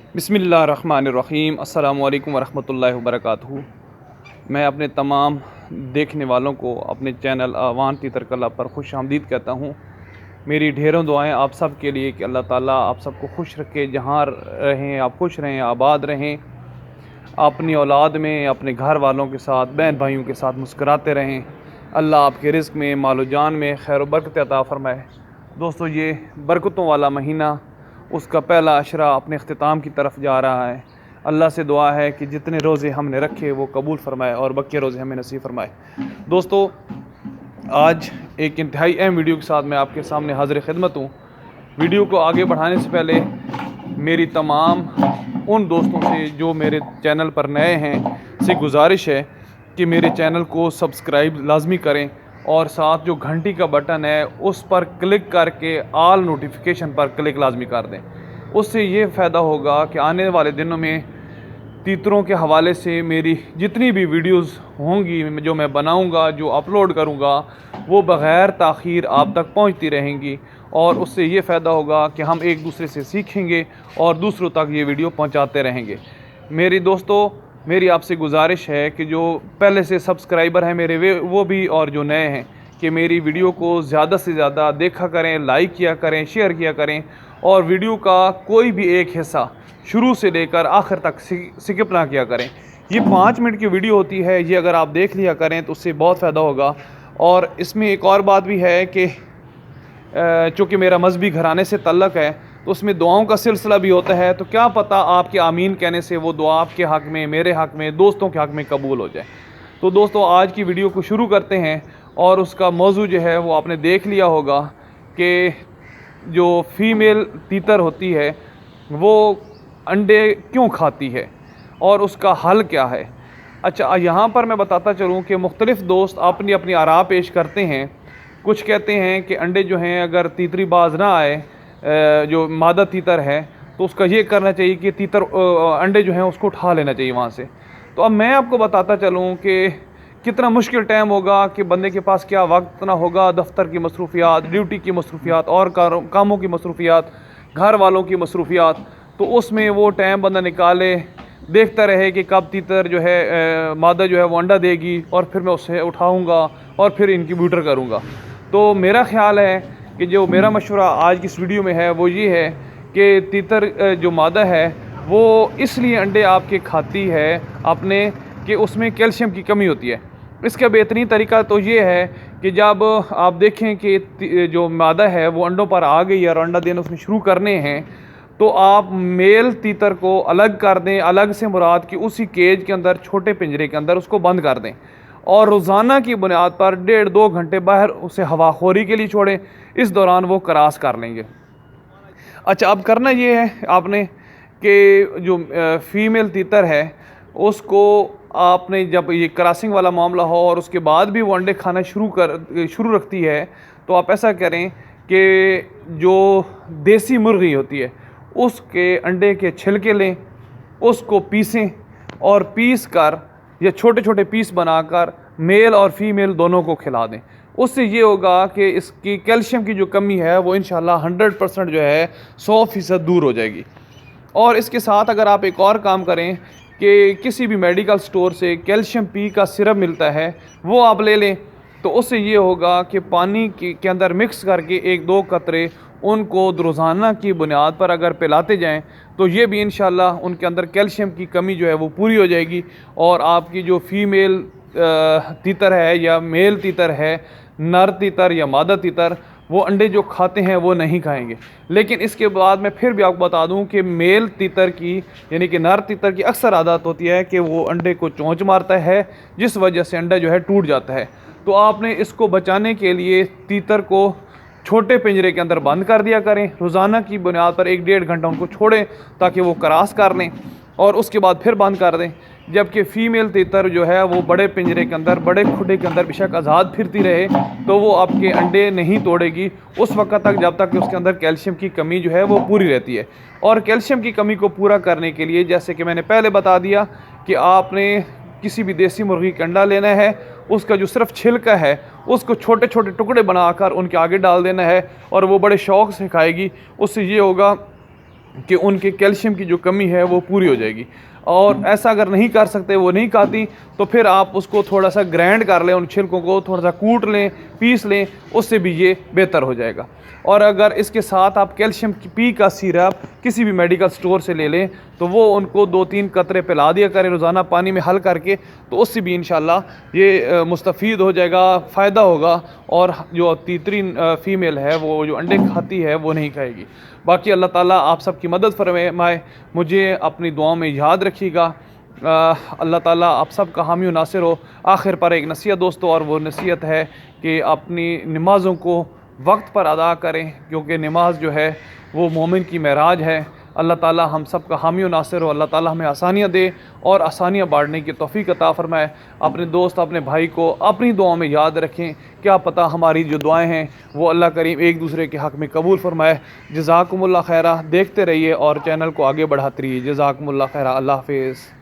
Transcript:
बिस्मिल्लाहिर्रहमानिर्रहीम। अस्सलामु अलैकुम वरहमतुल्लाहि वबरकातुहू। मैं अपने तमाम देखने वालों को अपने चैनल आवान तीतरकला पर खुश आमदीद कहता हूँ। मेरी ढेरों दुआएं आप सब के लिए कि अल्लाह ताला आप सबको खुश रखे, जहाँ रहें आप खुश रहें, आबाद रहें, अपनी औलाद में, अपने घर वालों के साथ, बहन भाइयों के साथ मुस्कुराते रहें। अल्लाह आपके रिज़्क़ में, मालो जान में खैर व बरकत अता फ़रमाए। दोस्तों, ये बरकतों वाला महीना, उसका पहला अशरा अपने अख्तिताम की तरफ जा रहा है। अल्लाह से दुआ है कि जितने रोज़े हमने रखे वो कबूल फ़रमाए और बक़िया रोज़े हमें नसीब फ़रमाए। दोस्तों, आज एक इंतहाई अहम वीडियो के साथ मैं आपके सामने हाज़िर ख़िदमत हूँ। वीडियो को आगे बढ़ाने से पहले मेरी तमाम उन दोस्तों से जो मेरे चैनल पर नए हैं से गुजारिश है कि मेरे चैनल को सब्सक्राइब लाजमी करें और साथ जो घंटी का बटन है उस पर क्लिक करके आल नोटिफिकेशन पर क्लिक लाजमी कर दें। उससे ये फ़ायदा होगा कि आने वाले दिनों में तीतरों के हवाले से मेरी जितनी भी वीडियोस होंगी जो मैं बनाऊंगा, जो अपलोड करूंगा, वो बग़ैर ताख़ीर आप तक पहुंचती रहेंगी और उससे ये फ़ायदा होगा कि हम एक दूसरे से सीखेंगे और दूसरों तक ये वीडियो पहुंचाते रहेंगे। मेरी दोस्तों, मेरी आपसे गुजारिश है कि जो पहले से सब्सक्राइबर हैं मेरे वो भी और जो नए हैं कि मेरी वीडियो को ज़्यादा से ज़्यादा देखा करें, लाइक किया करें, शेयर किया करें और वीडियो का कोई भी एक हिस्सा शुरू से लेकर आखिर तक स्किप ना किया करें। ये 5 मिनट की वीडियो होती है, ये अगर आप देख लिया करें तो उससे बहुत फ़ायदा होगा। और इसमें एक और बात भी है कि चूँकि मेरा मजहबी घराने से तल्लक़ है तो उसमें दुआओं का सिलसिला भी होता है, तो क्या पता आपके आमीन कहने से वो दुआ आपके हक़ में, मेरे हक़ में, दोस्तों के हक़ में कबूल हो जाए। तो दोस्तों, आज की वीडियो को शुरू करते हैं और उसका मौजू जो है वो आपने देख लिया होगा कि जो फ़ीमेल तीतर होती है वो अंडे क्यों खाती है और उसका हल क्या है। अच्छा, यहाँ पर मैं बताता चलूँ कि मुख्तलिफ़ दोस्त अपनी अपनी आरा पेश करते हैं। कुछ कहते हैं कि अंडे जो हैं अगर तीतरी बाज ना आए, जो मादा तीतर है, तो उसका ये करना चाहिए कि तीतर अंडे जो हैं उसको उठा लेना चाहिए वहाँ से। तो अब मैं आपको बताता चलूँ कि कितना मुश्किल टाइम होगा कि बंदे के पास क्या वक्त ना होगा, दफ्तर की मसरूफियात, ड्यूटी की मसरूफियात और कामों की मसरूफियात, घर वालों की मसरूफियात, तो उसमें वो टाइम बंदा निकाले, देखता रहे कि कब तीतर जो है मादा जो है वो अंडा देगी और फिर मैं उसे उठाऊँगा और फिर इनक्यूबेटर करूँगा। तो मेरा ख़्याल है कि जो मेरा मशवरा आज की इस वीडियो में है वो ये है कि तीतर जो मादा है वो इसलिए अंडे आपके खाती है अपने कि उसमें कैल्शियम की कमी होती है। इसका बेहतरीन तरीका तो ये है कि जब आप देखें कि जो मादा है वो अंडों पर आ गई और अंडा देना उसने शुरू करने हैं, तो आप मेल तीतर को अलग कर दें। अलग से मुराद कि उसी केज के अंदर, छोटे पिंजरे के अंदर उसको बंद कर दें और रोज़ाना की बुनियाद पर 1.5-2 घंटे बाहर उसे हवाखोरी के लिए छोड़ें। इस दौरान वो क्रॉस कर लेंगे। अच्छा, अब करना ये है आपने कि जो फ़ीमेल तीतर है उसको आपने, जब ये क्रॉसिंग वाला मामला हो और उसके बाद भी वो अंडे खाना शुरू रखती है, तो आप ऐसा करें कि जो देसी मुर्गी होती है उसके अंडे के छिलके लें, उसको पीसें और पीस कर या छोटे छोटे पीस बनाकर मेल और फीमेल दोनों को खिला दें। उससे ये होगा कि इसकी कैल्शियम की जो कमी है वो इंशाल्लाह 100% जो है 100% दूर हो जाएगी। और इसके साथ अगर आप एक और काम करें कि किसी भी मेडिकल स्टोर से कैल्शियम पी का सिरप मिलता है वो आप ले लें, तो उससे ये होगा कि पानी के अंदर मिक्स करके 1-2 कतरे उनको रोज़ाना की बुनियाद पर अगर पिलाते जाएं तो ये भी इंशाल्लाह उनके अंदर कैल्शियम की कमी जो है वो पूरी हो जाएगी और आपकी जो फ़ीमेल तीतर है या मेल तीतर है, नर तीतर या मादा तीतर, वो अंडे जो खाते हैं वो नहीं खाएंगे। लेकिन इसके बाद मैं फिर भी आपको बता दूं कि मेल तीतर की, यानी कि नर तीतर की अक्सर आदत होती है कि वो अंडे को चोंच मारता है, जिस वजह से अंडा जो है टूट जाता है। तो आपने इसको बचाने के लिए तीतर को छोटे पिंजरे के अंदर बंद कर दिया करें। रोज़ाना की बुनियाद पर 1-1.5 घंटा उनको छोड़ें ताकि वो क्रॉस कर लें और उसके बाद फिर बंद कर दें। जबकि फ़ीमेल तीतर जो है वो बड़े पिंजरे के अंदर, बड़े खुडे के अंदर बेशक आज़ाद फिरती रहे तो वो आपके अंडे नहीं तोड़ेगी उस वक्त तक जब तक कि उसके अंदर कैल्शियम की कमी जो है वो पूरी रहती है। और कैल्शियम की कमी को पूरा करने के लिए, जैसे कि मैंने पहले बता दिया, कि आपने किसी भी देसी मुर्गी का अंडा लेना है, उसका जो सिर्फ छिलका है उसको छोटे छोटे टुकड़े बनाकर उनके आगे डाल देना है और वो बड़े शौक़ से खाएगी। उससे ये होगा कि उनके कैल्शियम की जो कमी है वो पूरी हो जाएगी। और ऐसा अगर नहीं कर सकते, वो नहीं खाती, तो फिर आप उसको थोड़ा सा ग्राइंड कर लें, उन छिलकों को थोड़ा सा कूट लें, पीस लें, उससे भी ये बेहतर हो जाएगा। और अगर इसके साथ आप कैल्शियम की पी का सिरप किसी भी मेडिकल स्टोर से ले लें, तो वो उनको 2-3 कतरे पिला दिया करें रोज़ाना पानी में हल करके, तो उससे भी इंशाल्लाह ये मुस्तफ़ीद हो जाएगा, फ़ायदा होगा। और जो तीसरी फ़ीमेल है वो जो अंडे खाती है वो नहीं खाएगी। बाकी अल्लाह ताला आप सब की मदद फरमाए, मुझे अपनी दुआओं में याद रखिएगा। अल्लाह ताला आप सब का हामी नासिर हो। आखिर पर एक नसीहत दोस्तों, और वो नसीहत है कि अपनी नमाज़ों को वक्त पर अदा करें, क्योंकि नमाज जो है वो मोमिन की महराज है। अल्लाह ताला हम सब का हामी नासिर हो। अल्लाह ताला हमें आसानियाँ दे और आसानियाँ बांटने की तौफीक अता फरमाए। अपने दोस्त, अपने भाई को अपनी दुआओं में याद रखें। क्या पता हमारी जो दुआएं हैं वो अल्लाह करीम एक दूसरे के हक़ में कबूल फरमाए। जज़ाकुमुल्लाह खैरा। देखते रहिए और चैनल को आगे बढ़ाते रहिए। जज़ाकुमुल्लाह खैरा। अल्लाह हाफ़िज़।